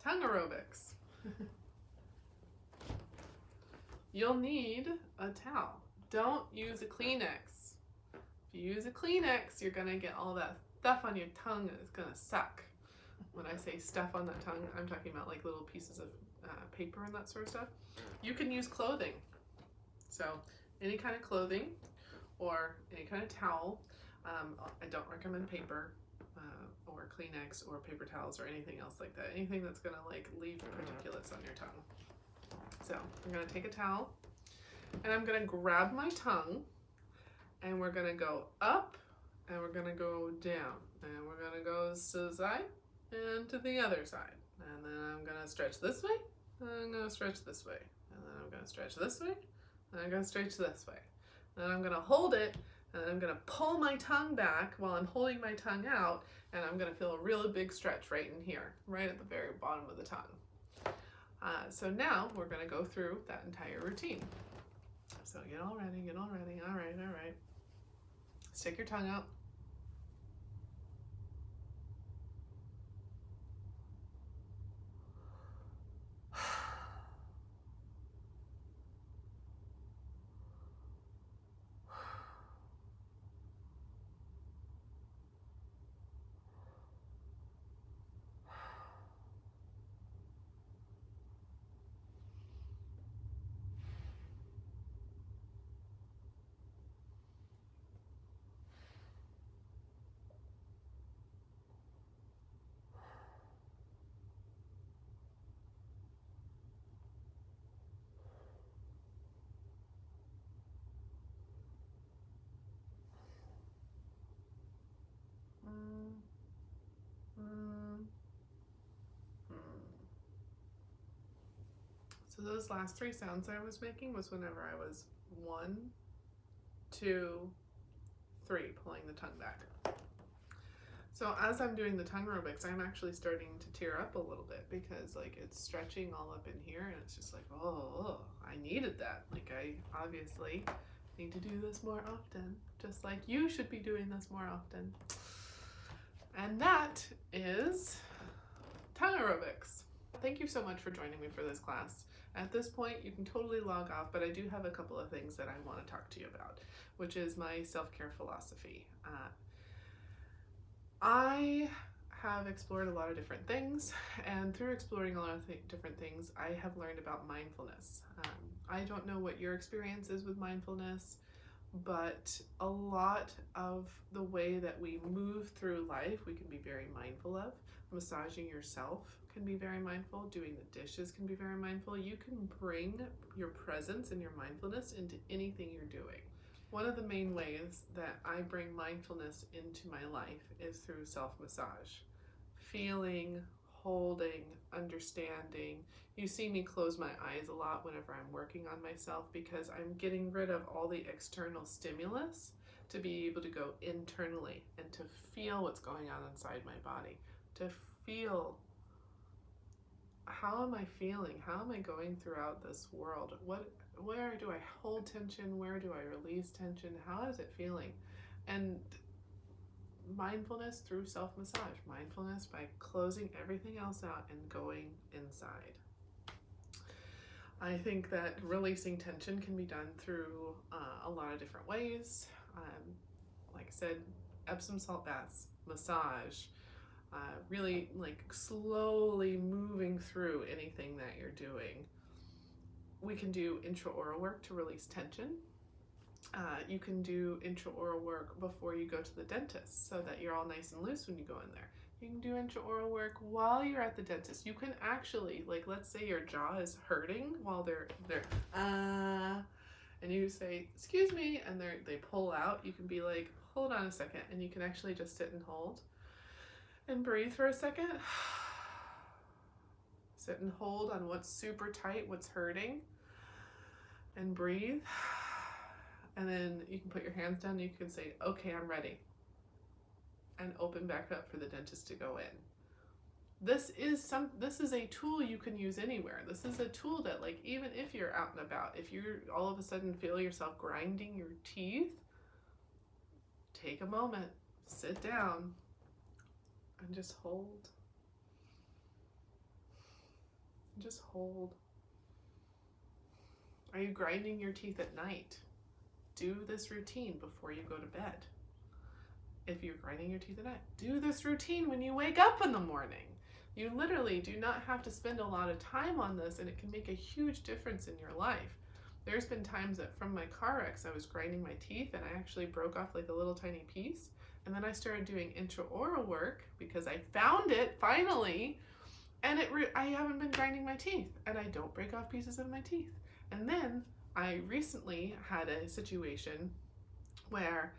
tongue aerobics. You'll need a towel. Don't use a Kleenex. If you use a Kleenex, you're gonna get all that stuff on your tongue and it's gonna suck. When I say stuff on that tongue, I'm talking about like little pieces of paper and that sort of stuff. You can use clothing. So any kind of clothing or any kind of towel. I don't recommend paper or Kleenex or paper towels or anything else like that. Anything that's gonna like leave particulates on your tongue. So I'm gonna take a towel and I'm gonna grab my tongue and we're gonna go up and we're gonna go down and we're gonna go to the side and to the other side. And then I'm gonna stretch this way and I'm gonna stretch this way. And then I'm gonna stretch this way and I'm gonna stretch this way. And then I'm gonna hold it and I'm gonna pull my tongue back while I'm holding my tongue out, and I'm gonna feel a really big stretch right in here, right at the very bottom of the tongue. So now we're gonna go through that entire routine. So get all ready, all right. Stick your tongue out. So those last three sounds I was making was whenever I was 1, 2, 3, pulling the tongue back. So as I'm doing the tongue aerobics, I'm actually starting to tear up a little bit because like it's stretching all up in here and it's just like, oh, I needed that. Like I obviously need to do this more often, just like you should be doing this more often. And that is tongue aerobics. Thank you so much for joining me for this class. At this point, you can totally log off, but I do have a couple of things that I want to talk to you about, which is my self-care philosophy. I have explored a lot of different things, and through exploring a lot of different things, I have learned about mindfulness. I don't know what your experience is with mindfulness, but a lot of the way that we move through life, we can be very mindful of. Massaging yourself can be very mindful. Doing the dishes can be very mindful. You can bring your presence and your mindfulness into anything you're doing. One of the main ways that I bring mindfulness into my life is through self-massage. Feeling, holding, understanding. You see me close my eyes a lot whenever I'm working on myself because I'm getting rid of all the external stimulus to be able to go internally and to feel what's going on inside my body, to feel how am I feeling? How am I going throughout this world? Where do I hold tension? Where do I release tension? How is it feeling? And mindfulness through self-massage. Mindfulness by closing everything else out and going inside. I think that releasing tension can be done through a lot of different ways. Like I said, Epsom salt baths, massage, really like slowly moving through anything that you're doing. We can do intraoral work to release tension. You can do intraoral work before you go to the dentist so that you're all nice and loose when you go in there. You can do intraoral work while you're at the dentist. You can actually, like, let's say your jaw is hurting while they're and you say, excuse me, and they pull out. You can be like, hold on a second, and you can actually just sit and hold and breathe for a second. Sit and hold on what's super tight, what's hurting, and breathe. And then you can put your hands down and you can say, okay, I'm ready. And open back up for the dentist to go in. This is a tool you can use anywhere. This is a tool that, like, even if you're out and about, if you all of a sudden feel yourself grinding your teeth, take a moment, sit down, and just hold. Just hold. Are you grinding your teeth at night? Do this routine before you go to bed. If you're grinding your teeth at night, do this routine when you wake up in the morning. You literally do not have to spend a lot of time on this, and it can make a huge difference in your life. There's been times that from my car wrecks, I was grinding my teeth and I actually broke off like a little tiny piece. And then I started doing intraoral work because I found it finally. And I haven't been grinding my teeth, and I don't break off pieces of my teeth. And then I recently had a situation where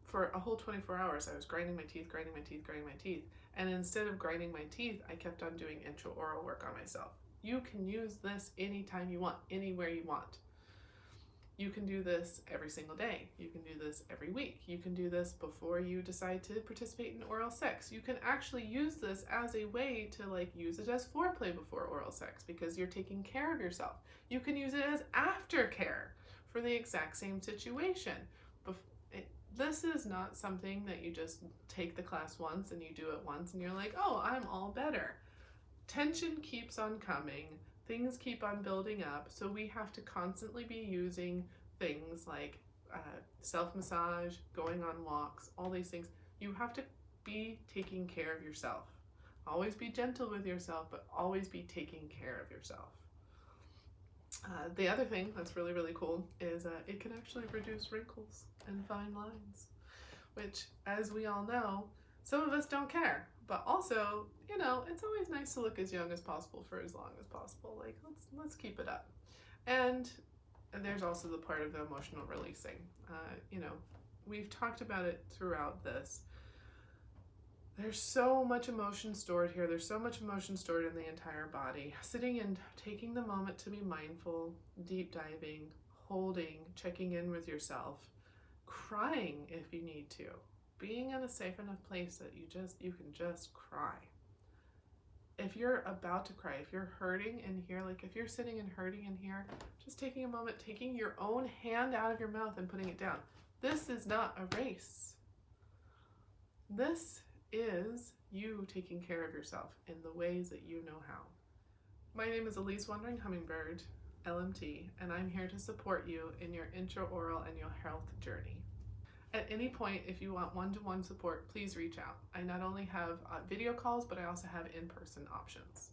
for a whole 24 hours I was grinding my teeth, grinding my teeth, grinding my teeth. And instead of grinding my teeth, I kept on doing intraoral work on myself. You can use this anytime you want, anywhere you want. You can do this every single day. You can do this every week. You can do this before you decide to participate in oral sex. You can actually use this as a way to like use it as foreplay before oral sex because you're taking care of yourself. You can use it as aftercare for the exact same situation. This is not something that you just take the class once and you do it once and you're like, oh, I'm all better. Tension keeps on coming. Things keep on building up, so we have to constantly be using things like self-massage, going on walks, all these things. You have to be taking care of yourself. Always be gentle with yourself, but always be taking care of yourself. The other thing that's really, really cool is it can actually reduce wrinkles and fine lines, which, as we all know, some of us don't care. But also, you know, it's always nice to look as young as possible for as long as possible. Like, let's keep it up. And there's also the part of the emotional releasing. You know, we've talked about it throughout this. There's so much emotion stored here. There's so much emotion stored in the entire body. Sitting and taking the moment to be mindful, deep diving, holding, checking in with yourself, crying if you need to. Being in a safe enough place that you can just cry. If you're about to cry, if you're hurting in here, like if you're sitting and hurting in here, just taking a moment, taking your own hand out of your mouth and putting it down. This is not a race. This is you taking care of yourself in the ways that you know how. My name is Elise Wandering Hummingbird, LMT, and I'm here to support you in your intraoral and your health journey. At any point, if you want one-to-one support, please reach out. I not only have video calls, but I also have in-person options.